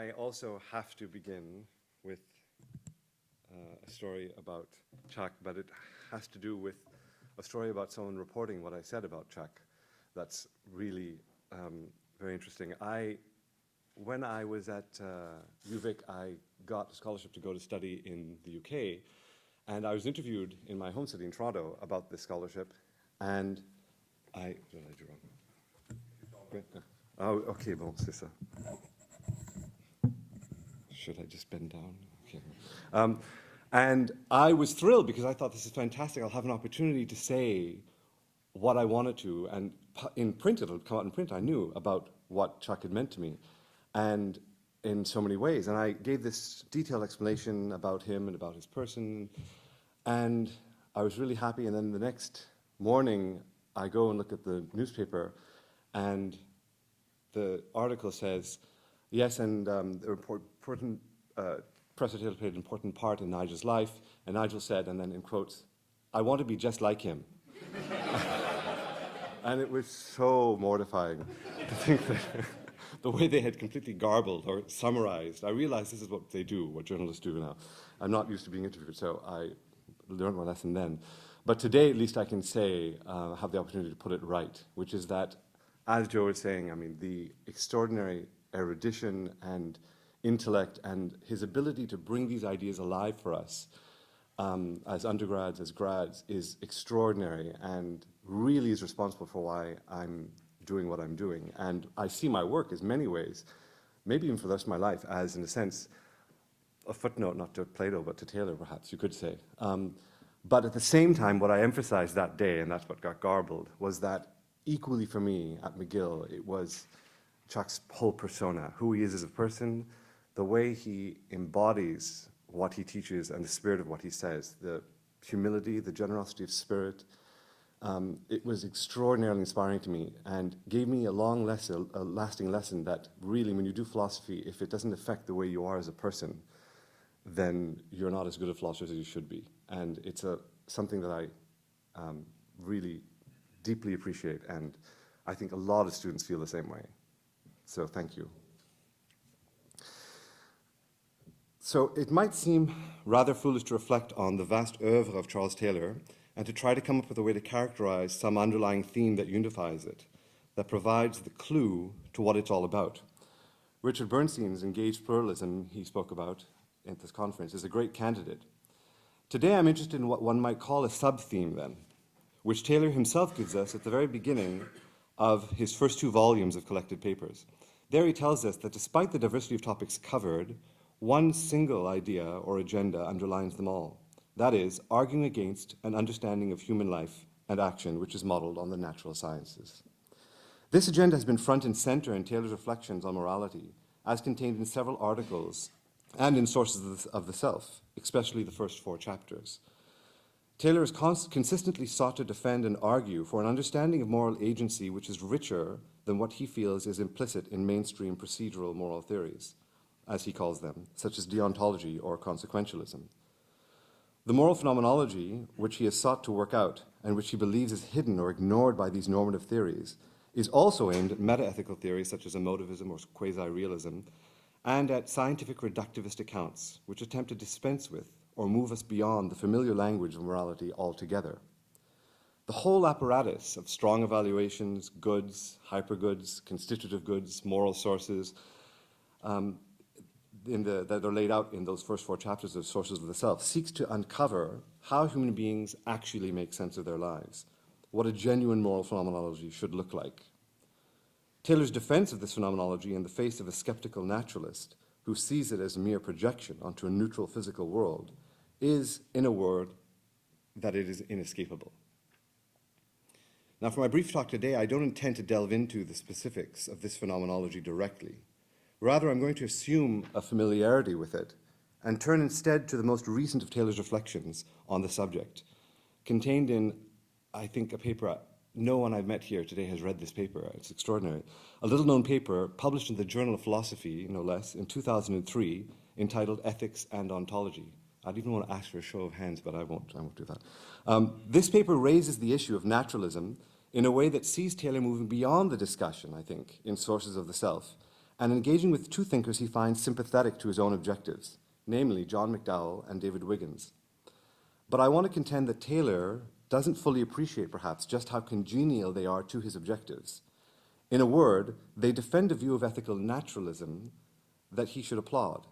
I also have to begin with a story about Chuck, but it has to do with a story about someone reporting what I said about Chuck. That's really very interesting. When I was at UVic, I got a scholarship to go to study in the UK, and I was interviewed in my home city in Toronto about this scholarship, and what did I do wrong? Oh, okay, bon, c'est ça. Should I just bend down? Okay. And I was thrilled because I thought this is fantastic. I'll have an opportunity to say what I wanted to, and in print, it'll come out in print. I knew about what Chuck had meant to me, and in so many ways. And I gave this detailed explanation about him and about his person, and I was really happy. And then the next morning, I go and look at the newspaper, and the article says, yes, and the important Professor Taylor played an important part in Nigel's life, and Nigel said, and then in quotes, "I want to be just like him." And it was so mortifying to think that the way they had completely garbled or summarized. I realized this is what they do, what journalists do now. I'm not used to being interviewed, so I learned my lesson then. But today, at least I can say, have the opportunity to put it right, which is that, as Joe was saying, I mean, the extraordinary erudition and intellect and his ability to bring these ideas alive for us as undergrads, as grads, is extraordinary and really is responsible for why I'm doing what I'm doing. And I see my work as many ways, maybe even for the rest of my life, as in a sense, a footnote, not to Plato, but to Taylor, perhaps, you could say. But at the same time, what I emphasized that day, and that's what got garbled, was that equally for me at McGill, it was Chuck's whole persona, who he is as a person, the way he embodies what he teaches and the spirit of what he says, the humility, the generosity of spirit. It was extraordinarily inspiring to me and gave me a lasting lesson that really, when you do philosophy, if it doesn't affect the way you are as a person, then you're not as good a philosopher as you should be. And it's something that I really deeply appreciate, and I think a lot of students feel the same way. So thank you. So it might seem rather foolish to reflect on the vast oeuvre of Charles Taylor and to try to come up with a way to characterize some underlying theme that unifies it, that provides the clue to what it's all about. Richard Bernstein's engaged pluralism he spoke about at this conference is a great candidate. Today I'm interested in what one might call a sub-theme then, which Taylor himself gives us at the very beginning of his first 2 volumes of collected papers. There he tells us that despite the diversity of topics covered, one single idea or agenda underlines them all. That is, arguing against an understanding of human life and action which is modeled on the natural sciences. This agenda has been front and center in Taylor's reflections on morality, as contained in several articles and in Sources of the Self, especially the first 4 chapters. Taylor has consistently sought to defend and argue for an understanding of moral agency which is richer than what he feels is implicit in mainstream procedural moral theories, as he calls them, such as deontology or consequentialism. The moral phenomenology which he has sought to work out and which he believes is hidden or ignored by these normative theories is also aimed at meta-ethical theories such as emotivism or quasi-realism and at scientific reductivist accounts which attempt to dispense with or move us beyond the familiar language of morality altogether. The whole apparatus of strong evaluations, goods, hypergoods, constitutive goods, moral sources, that are laid out in those first 4 chapters of Sources of the Self, seeks to uncover how human beings actually make sense of their lives, what a genuine moral phenomenology should look like. Taylor's defense of this phenomenology in the face of a skeptical naturalist who sees it as a mere projection onto a neutral physical world is, in a word, that it is inescapable. Now, for my brief talk today, I don't intend to delve into the specifics of this phenomenology directly. Rather, I'm going to assume a familiarity with it and turn instead to the most recent of Taylor's reflections on the subject, contained in, I think, a paper. No one I've met here today has read this paper. It's extraordinary. A little-known paper published in the Journal of Philosophy, no less, in 2003, entitled Ethics and Ontology. I'd even want to ask for a show of hands, but I won't do that. This paper raises the issue of naturalism in a way that sees Taylor moving beyond the discussion, I think, in Sources of the Self, and engaging with two thinkers he finds sympathetic to his own objectives, namely John McDowell and David Wiggins. But I want to contend that Taylor doesn't fully appreciate, perhaps, just how congenial they are to his objectives. In a word, they defend a view of ethical naturalism that he should applaud.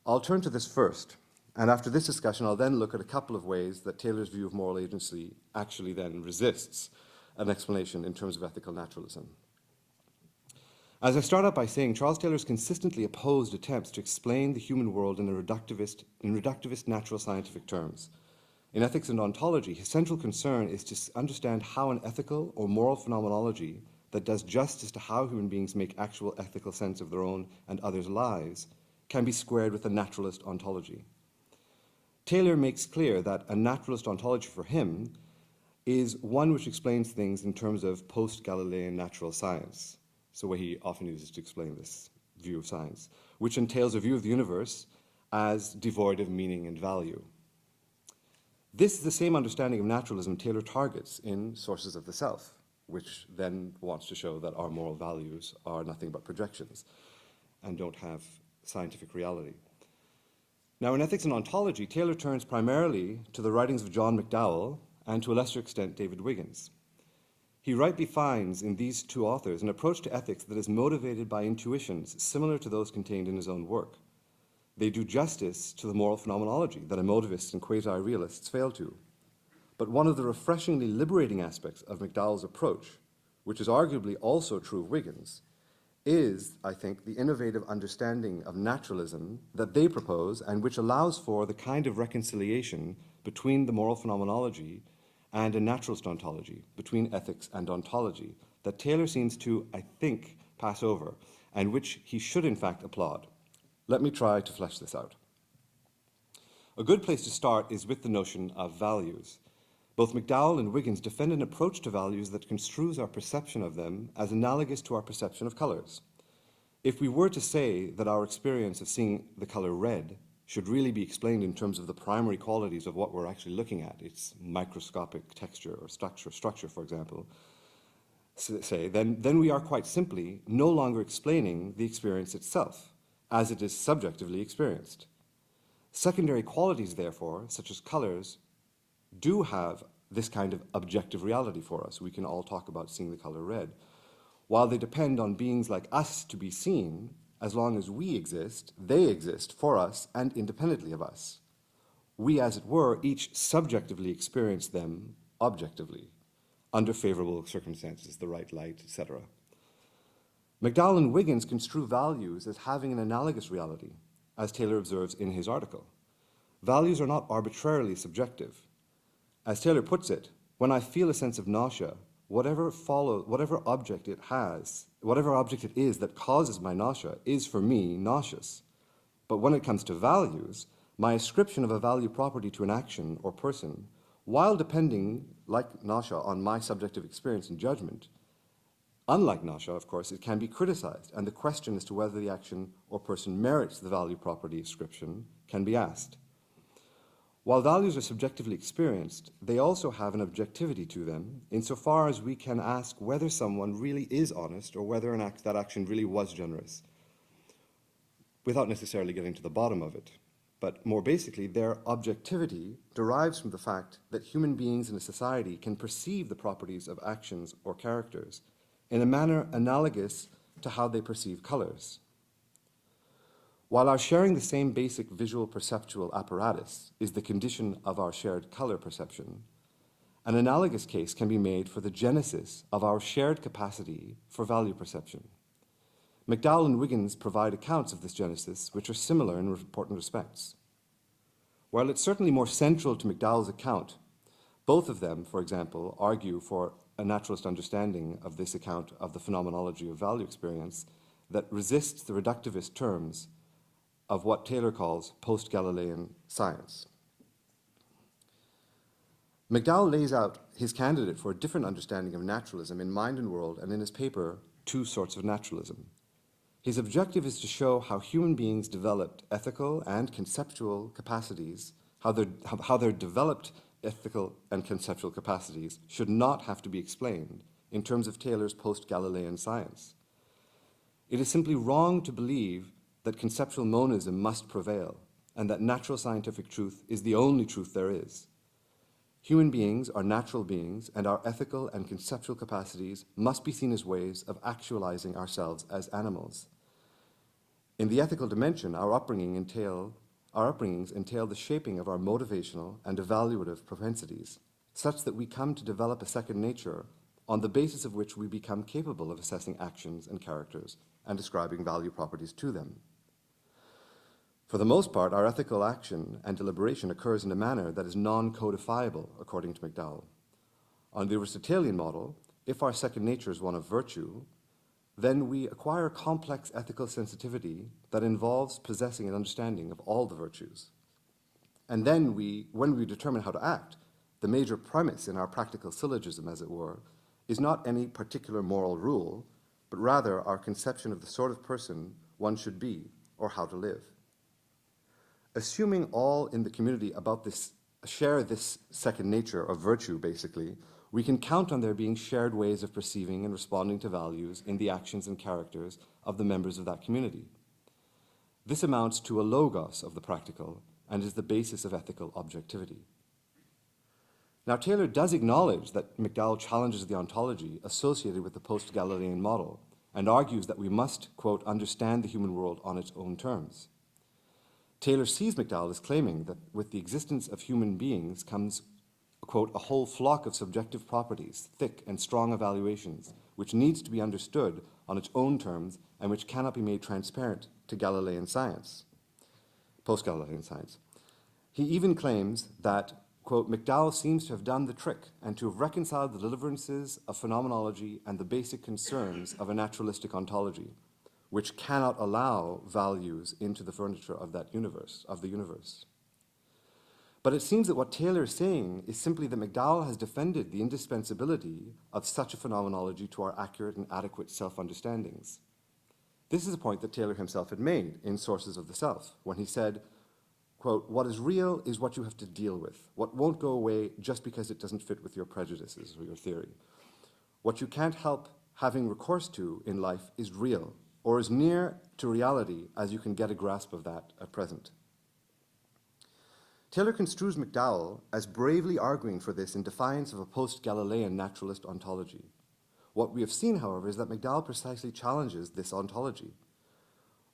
I'll turn to this first, and after this discussion, I'll then look at a couple of ways that Taylor's view of moral agency actually then resists an explanation in terms of ethical naturalism. As I start out by saying, Charles Taylor has consistently opposed attempts to explain the human world in reductivist natural scientific terms. In ethics and ontology, his central concern is to understand how an ethical or moral phenomenology that does justice to how human beings make actual ethical sense of their own and others' lives can be squared with a naturalist ontology. Taylor makes clear that a naturalist ontology for him is one which explains things in terms of post-Galilean natural science. It's the way he often uses to explain this view of science, which entails a view of the universe as devoid of meaning and value. This is the same understanding of naturalism Taylor targets in Sources of the Self, which then wants to show that our moral values are nothing but projections and don't have scientific reality. Now, in ethics and ontology, Taylor turns primarily to the writings of John McDowell and, to a lesser extent, David Wiggins. He rightly finds in these two authors an approach to ethics that is motivated by intuitions similar to those contained in his own work. They do justice to the moral phenomenology that emotivists and quasi-realists fail to. But one of the refreshingly liberating aspects of McDowell's approach, which is arguably also true of Wiggins, is, I think, the innovative understanding of naturalism that they propose and which allows for the kind of reconciliation between the moral phenomenology and a naturalist ontology, between ethics and ontology, that Taylor seems to, I think, pass over, and which he should in fact applaud. Let me try to flesh this out. A good place to start is with the notion of values. Both McDowell and Wiggins defend an approach to values that construes our perception of them as analogous to our perception of colors. If we were to say that our experience of seeing the color red should really be explained in terms of the primary qualities of what we're actually looking at, its microscopic texture or structure, for example, then we are quite simply no longer explaining the experience itself, as it is subjectively experienced. Secondary qualities, therefore, such as colors, do have this kind of objective reality for us. We can all talk about seeing the color red. While they depend on beings like us to be seen, as long as we exist, they exist for us and independently of us. We, as it were, each subjectively experience them objectively, under favorable circumstances, the right light, etc. McDowell and Wiggins construe values as having an analogous reality, as Taylor observes in his article. Values are not arbitrarily subjective. As Taylor puts it, when I feel a sense of nausea, whatever object it is that causes my nausea is for me nauseous. But when it comes to values, my ascription of a value property to an action or person, while depending, like nausea, on my subjective experience and judgment, unlike nausea, of course, it can be criticized, and the question as to whether the action or person merits the value property ascription can be asked. While values are subjectively experienced, they also have an objectivity to them, insofar as we can ask whether someone really is honest or whether that action really was generous, without necessarily getting to the bottom of it. But more basically, their objectivity derives from the fact that human beings in a society can perceive the properties of actions or characters in a manner analogous to how they perceive colors. While our sharing the same basic visual perceptual apparatus is the condition of our shared color perception, an analogous case can be made for the genesis of our shared capacity for value perception. McDowell and Wiggins provide accounts of this genesis which are similar in important respects. While it's certainly more central to McDowell's account, both of them, for example, argue for a naturalist understanding of this account of the phenomenology of value experience that resists the reductivist terms of what Taylor calls post-Galilean science. McDowell lays out his candidate for a different understanding of naturalism in Mind and World and in his paper, Two Sorts of Naturalism. His objective is to show how human beings developed ethical and conceptual capacities, how their developed ethical and conceptual capacities should not have to be explained in terms of Taylor's post-Galilean science. It is simply wrong to believe that conceptual monism must prevail and that natural scientific truth is the only truth there is. Human beings are natural beings, and our ethical and conceptual capacities must be seen as ways of actualizing ourselves as animals. In the ethical dimension, our upbringings entail the shaping of our motivational and evaluative propensities, such that we come to develop a second nature on the basis of which we become capable of assessing actions and characters and describing value properties to them. For the most part, our ethical action and deliberation occurs in a manner that is non-codifiable, according to McDowell. On the Aristotelian model, if our second nature is one of virtue, then we acquire complex ethical sensitivity that involves possessing an understanding of all the virtues. And then when we determine how to act, the major premise in our practical syllogism, as it were, is not any particular moral rule, but rather our conception of the sort of person one should be or how to live. Assuming all in the community about this share this second nature of virtue, basically, we can count on there being shared ways of perceiving and responding to values in the actions and characters of the members of that community. This amounts to a logos of the practical and is the basis of ethical objectivity. Now, Taylor does acknowledge that McDowell challenges the ontology associated with the post-Galilean model and argues that we must, quote, understand the human world on its own terms. Taylor sees McDowell as claiming that with the existence of human beings comes, quote, a whole flock of subjective properties, thick and strong evaluations, which needs to be understood on its own terms and which cannot be made transparent to Galilean science, post-Galilean science. He even claims that, quote, McDowell seems to have done the trick and to have reconciled the deliverances of phenomenology and the basic concerns of a naturalistic ontology, which cannot allow values into the furniture of that universe, of the universe. But it seems that what Taylor is saying is simply that McDowell has defended the indispensability of such a phenomenology to our accurate and adequate self-understandings. This is a point that Taylor himself had made in Sources of the Self, when he said, quote, what is real is what you have to deal with. What won't go away just because it doesn't fit with your prejudices or your theory. What you can't help having recourse to in life is real, or as near to reality as you can get a grasp of that at present. Taylor construes McDowell as bravely arguing for this in defiance of a post-Galilean naturalist ontology. What we have seen, however, is that McDowell precisely challenges this ontology.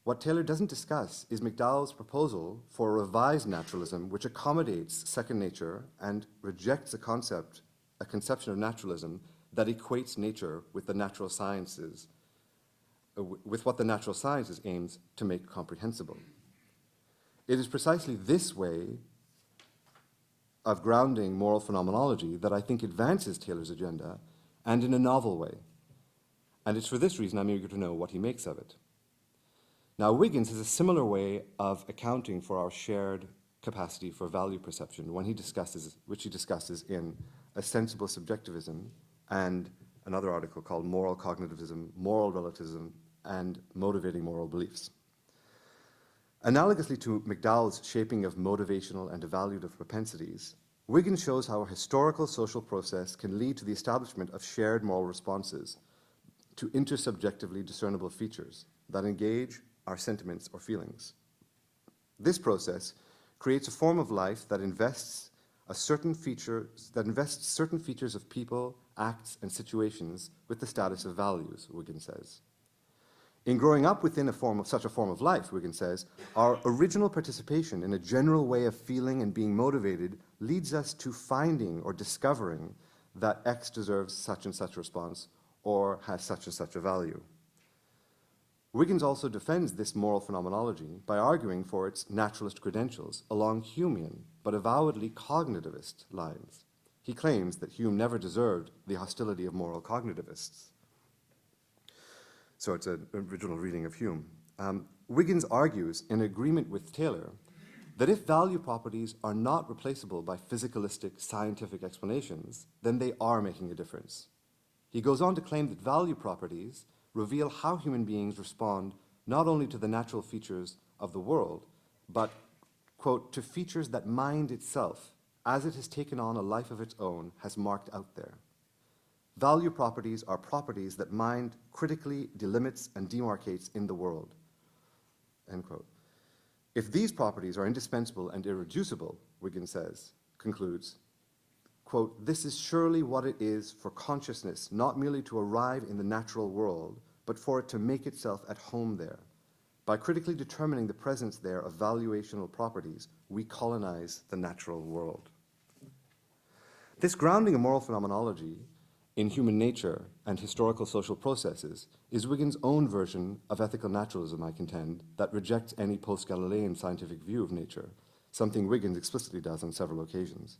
What Taylor doesn't discuss is McDowell's proposal for a revised naturalism which accommodates second nature and rejects a conception of naturalism that equates nature with the natural sciences, with what the natural sciences aims to make comprehensible. It is precisely this way of grounding moral phenomenology that I think advances Taylor's agenda, and in a novel way. And it's for this reason I'm eager to know what he makes of it. Now, Wiggins has a similar way of accounting for our shared capacity for value perception which he discusses in A Sensible Subjectivism and another article called Moral Cognitivism, Moral Relativism, and Motivating Moral Beliefs. Analogously to McDowell's shaping of motivational and evaluative propensities, Wiggins shows how a historical social process can lead to the establishment of shared moral responses to intersubjectively discernible features that engage our sentiments or feelings. This process creates a form of life that invests certain features of people, acts, and situations with the status of values, Wiggins says. In growing up within such a form of life, Wiggins says, our original participation in a general way of feeling and being motivated leads us to finding or discovering that X deserves such and such response or has such and such a value. Wiggins also defends this moral phenomenology by arguing for its naturalist credentials along Humean, but avowedly cognitivist lines. He claims that Hume never deserved the hostility of moral cognitivists. So it's an original reading of Hume. Wiggins argues, in agreement with Taylor, that if value properties are not replaceable by physicalistic scientific explanations, then they are making a difference. He goes on to claim that value properties reveal how human beings respond not only to the natural features of the world, but, quote, to features that mind itself, as it has taken on a life of its own, has marked out there. Value properties are properties that mind critically delimits and demarcates in the world. End quote. If these properties are indispensable and irreducible, Wiggins concludes, quote, this is surely what it is for consciousness, not merely to arrive in the natural world, but for it to make itself at home there. By critically determining the presence there of valuational properties, we colonize the natural world. This grounding of moral phenomenology in human nature and historical social processes is Wiggins' own version of ethical naturalism, I contend, that rejects any post-Galilean scientific view of nature, something Wiggins explicitly does on several occasions,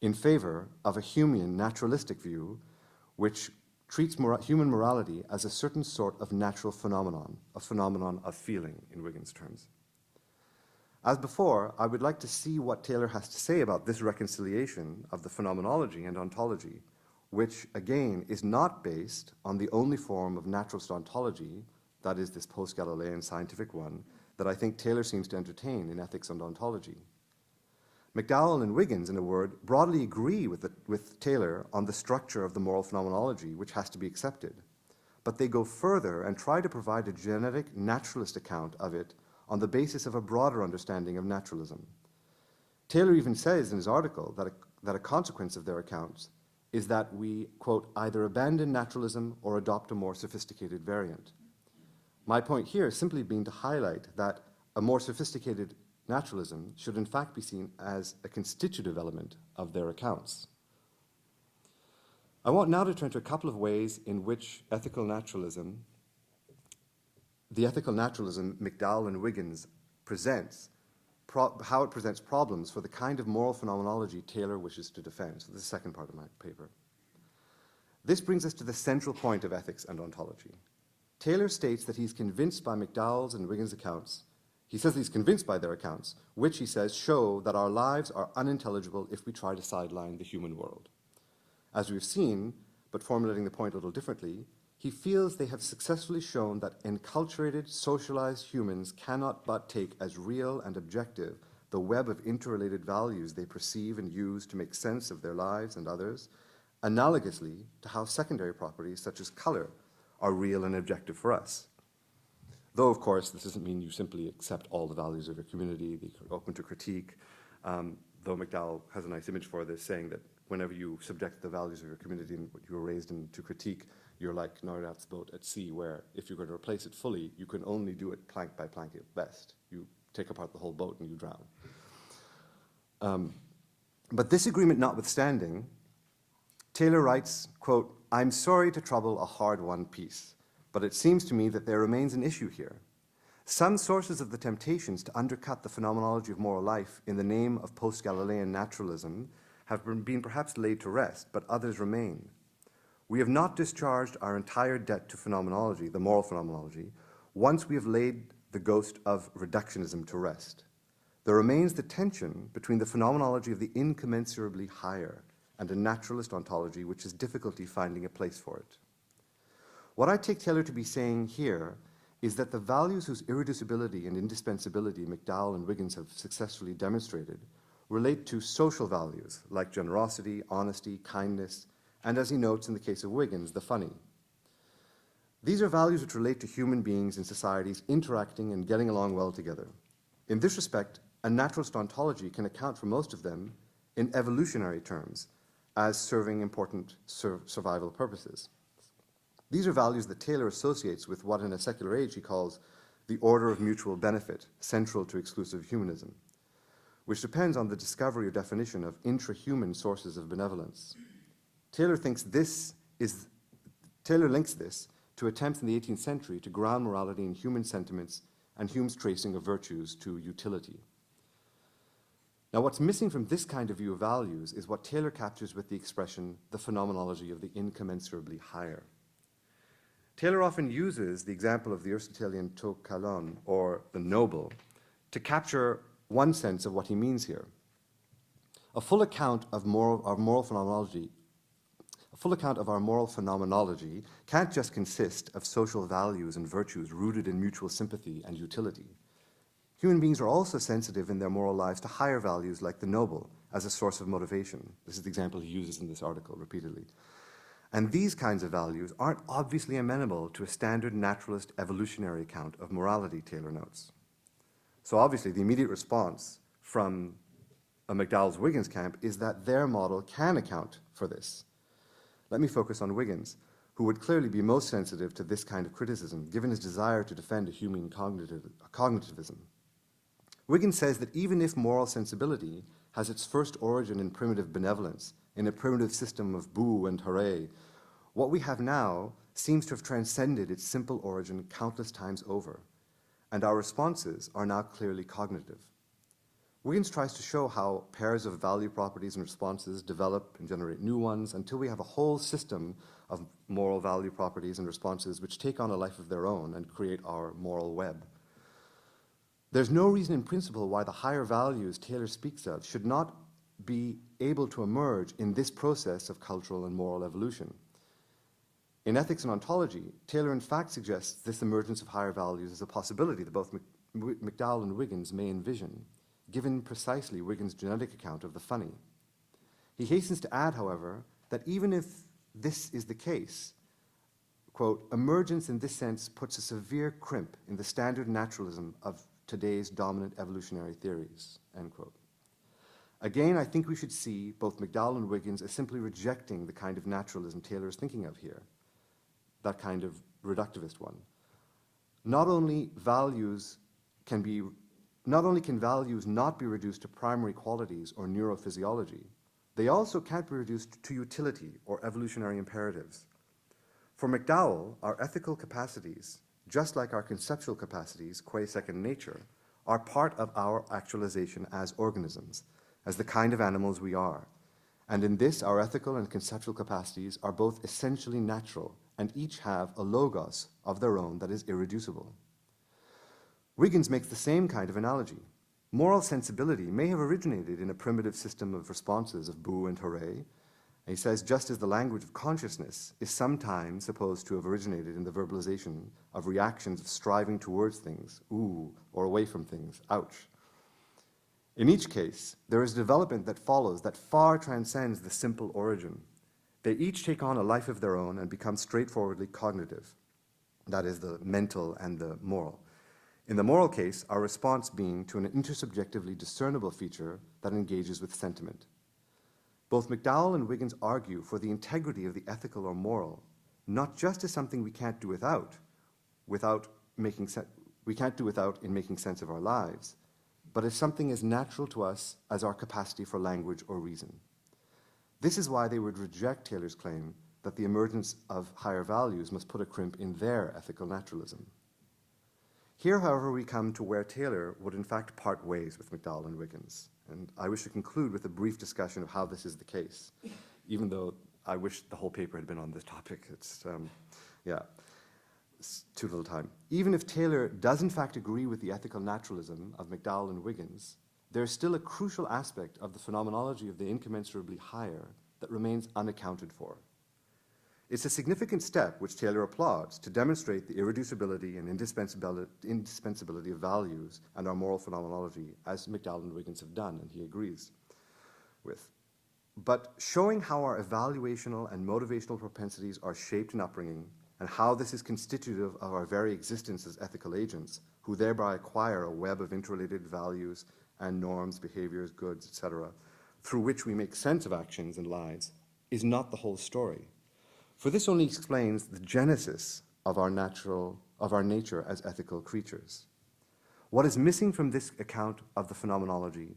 in favor of a Humean naturalistic view which treats human morality as a certain sort of natural phenomenon, a phenomenon of feeling, in Wiggins' terms. As before, I would like to see what Taylor has to say about this reconciliation of the phenomenology and ontology, which, again, is not based on the only form of naturalist ontology, that is this post-Galilean scientific one, that I think Taylor seems to entertain in Ethics and Ontology. McDowell and Wiggins, in a word, broadly agree with Taylor on the structure of the moral phenomenology, which has to be accepted. But they go further and try to provide a genetic naturalist account of it on the basis of a broader understanding of naturalism. Taylor even says in his article that a consequence of their accounts is that we, quote, either abandon naturalism or adopt a more sophisticated variant. My point here is simply being to highlight that a more sophisticated naturalism should in fact be seen as a constitutive element of their accounts. I want now to turn to a couple of ways in which the ethical naturalism McDowell and Wiggins presents, how it presents problems for the kind of moral phenomenology Taylor wishes to defend. So this is the second part of my paper. This brings us to the central point of ethics and ontology. Taylor states that he's convinced by McDowell's and Wiggins' accounts. He says he's convinced by their accounts, which he says show that our lives are unintelligible if we try to sideline the human world. As we've seen, but formulating the point a little differently, he feels they have successfully shown that enculturated, socialized humans cannot but take as real and objective the web of interrelated values they perceive and use to make sense of their lives and others, analogously to how secondary properties such as color are real and objective for us. Though, of course, this doesn't mean you simply accept all the values of your community, you're open to critique, though McDowell has a nice image for this, saying that whenever you subject the values of your community and what you were raised in to critique, you're like Nordat's boat at sea, where if you're going to replace it fully, you can only do it plank by plank at best. You take apart the whole boat and you drown. But this agreement notwithstanding, Taylor writes, quote, I'm sorry to trouble a hard-won peace, but it seems to me that there remains an issue here. Some sources of the temptations to undercut the phenomenology of moral life in the name of post-Galilean naturalism have been perhaps laid to rest, but others remain. We have not discharged our entire debt to phenomenology, the moral phenomenology, once we have laid the ghost of reductionism to rest. There remains the tension between the phenomenology of the incommensurably higher and a naturalist ontology which has difficulty finding a place for it. What I take Taylor to be saying here is that the values whose irreducibility and indispensability McDowell and Wiggins have successfully demonstrated relate to social values like generosity, honesty, kindness, and as he notes in the case of Wiggins, the funny. These are values which relate to human beings and societies interacting and getting along well together. In this respect, a naturalist ontology can account for most of them in evolutionary terms as serving important survival purposes. These are values that Taylor associates with what in a secular age he calls the order of mutual benefit, central to exclusive humanism, which depends on the discovery or definition of intrahuman sources of benevolence. Taylor links this to attempts in the 18th century to ground morality in human sentiments and Hume's tracing of virtues to utility. Now, what's missing from this kind of view of values is what Taylor captures with the expression, the phenomenology of the incommensurably higher. Taylor often uses the example of the Aristotelian to kalon, or the noble, to capture one sense of what he means here. A full account of our moral phenomenology can't just consist of social values and virtues rooted in mutual sympathy and utility. Human beings are also sensitive in their moral lives to higher values like the noble as a source of motivation. This is the example he uses in this article repeatedly. And these kinds of values aren't obviously amenable to a standard naturalist evolutionary account of morality, Taylor notes. So obviously the immediate response from a McDowell's-Wiggins camp is that their model can account for this. Let me focus on Wiggins, who would clearly be most sensitive to this kind of criticism, given his desire to defend a human cognitivism. Wiggins says that even if moral sensibility has its first origin in primitive benevolence, in a primitive system of boo and hooray, what we have now seems to have transcended its simple origin countless times over, and our responses are now clearly cognitive. Wiggins tries to show how pairs of value properties and responses develop and generate new ones until we have a whole system of moral value properties and responses which take on a life of their own and create our moral web. There's no reason in principle why the higher values Taylor speaks of should not be able to emerge in this process of cultural and moral evolution. In Ethics and Ontology, Taylor in fact suggests this emergence of higher values is a possibility that both McDowell and Wiggins may envision, given precisely Wiggins' genetic account of the funny. He hastens to add, however, that even if this is the case, quote, emergence in this sense puts a severe crimp in the standard naturalism of today's dominant evolutionary theories, end quote. Again, I think we should see both McDowell and Wiggins as simply rejecting the kind of naturalism Taylor is thinking of here, that kind of reductivist one. Not only can values not be reduced to primary qualities or neurophysiology, they also can't be reduced to utility or evolutionary imperatives. For McDowell, our ethical capacities, just like our conceptual capacities, qua second nature, are part of our actualization as organisms, as the kind of animals we are. And in this, our ethical and conceptual capacities are both essentially natural and each have a logos of their own that is irreducible. Wiggins makes the same kind of analogy. Moral sensibility may have originated in a primitive system of responses of boo and hooray. And he says, just as the language of consciousness is sometimes supposed to have originated in the verbalization of reactions of striving towards things, ooh, or away from things, ouch. In each case, there is development that follows that far transcends the simple origin. They each take on a life of their own and become straightforwardly cognitive. That is, the mental and the moral. In the moral case, our response being to an intersubjectively discernible feature that engages with sentiment. Both McDowell and Wiggins argue for the integrity of the ethical or moral, not just as something we can't do without in making sense of our lives, but as something as natural to us as our capacity for language or reason. This is why they would reject Taylor's claim that the emergence of higher values must put a crimp in their ethical naturalism. Here, however, we come to where Taylor would in fact part ways with McDowell and Wiggins, and I wish to conclude with a brief discussion of how this is the case, even though I wish the whole paper had been on this topic. It's too little time. Even if Taylor does in fact agree with the ethical naturalism of McDowell and Wiggins, there is still a crucial aspect of the phenomenology of the incommensurably higher that remains unaccounted for. It's a significant step, which Taylor applauds, to demonstrate the irreducibility and indispensability of values and our moral phenomenology, as McDowell and Wiggins have done, and he agrees with. But showing how our evaluational and motivational propensities are shaped in upbringing, and how this is constitutive of our very existence as ethical agents, who thereby acquire a web of interrelated values and norms, behaviors, goods, etc., through which we make sense of actions and lives, is not the whole story. For this only explains the genesis of our nature as ethical creatures. What is missing from this account of the phenomenology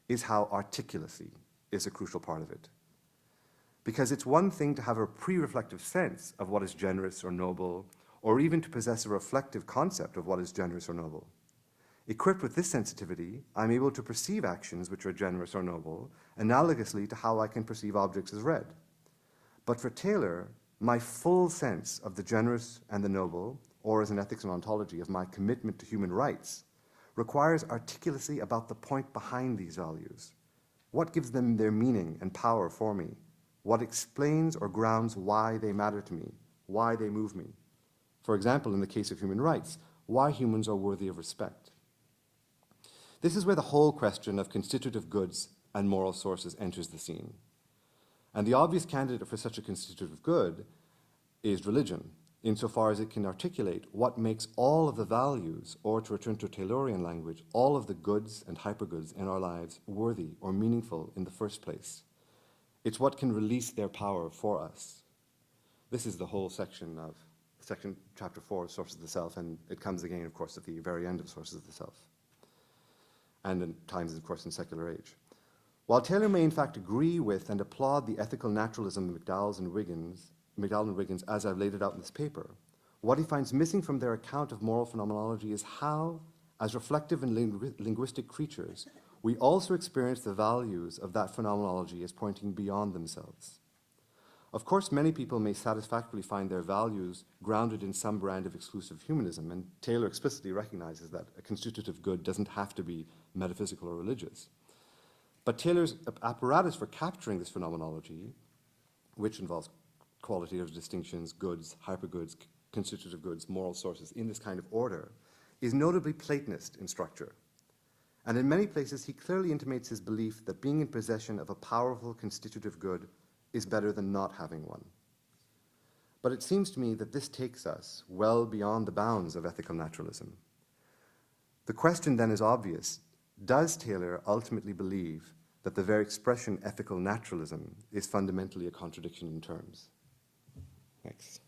is how articulacy is a crucial part of it. Because it's one thing to have a pre-reflective sense of what is generous or noble, or even to possess a reflective concept of what is generous or noble. Equipped with this sensitivity, I'm able to perceive actions which are generous or noble, analogously to how I can perceive objects as red. But for Taylor, my full sense of the generous and the noble, or as in Ethics and Ontology, of my commitment to human rights, requires articulacy about the point behind these values. What gives them their meaning and power for me? What explains or grounds why they matter to me, why they move me? For example, in the case of human rights, why humans are worthy of respect. This is where the whole question of constitutive goods and moral sources enters the scene. And the obvious candidate for such a constitutive good is religion, insofar as it can articulate what makes all of the values, or to return to Taylorian language, all of the goods and hypergoods in our lives worthy or meaningful in the first place. It's what can release their power for us. This is the whole section of chapter 4 of Sources of the Self, and it comes again, of course, at the very end of Sources of the Self, and in times, of course, in secular age. While Taylor may in fact agree with and applaud the ethical naturalism of McDowell and Wiggins as I've laid it out in this paper, what he finds missing from their account of moral phenomenology is how, as reflective and linguistic creatures, we also experience the values of that phenomenology as pointing beyond themselves. Of course, many people may satisfactorily find their values grounded in some brand of exclusive humanism, and Taylor explicitly recognizes that a constitutive good doesn't have to be metaphysical or religious. But Taylor's apparatus for capturing this phenomenology, which involves qualitative distinctions, goods, hypergoods, constitutive goods, moral sources, in this kind of order, is notably Platonist in structure. And in many places, he clearly intimates his belief that being in possession of a powerful constitutive good is better than not having one. But it seems to me that this takes us well beyond the bounds of ethical naturalism. The question then is obvious. Does Taylor ultimately believe that the very expression ethical naturalism is fundamentally a contradiction in terms? Thanks.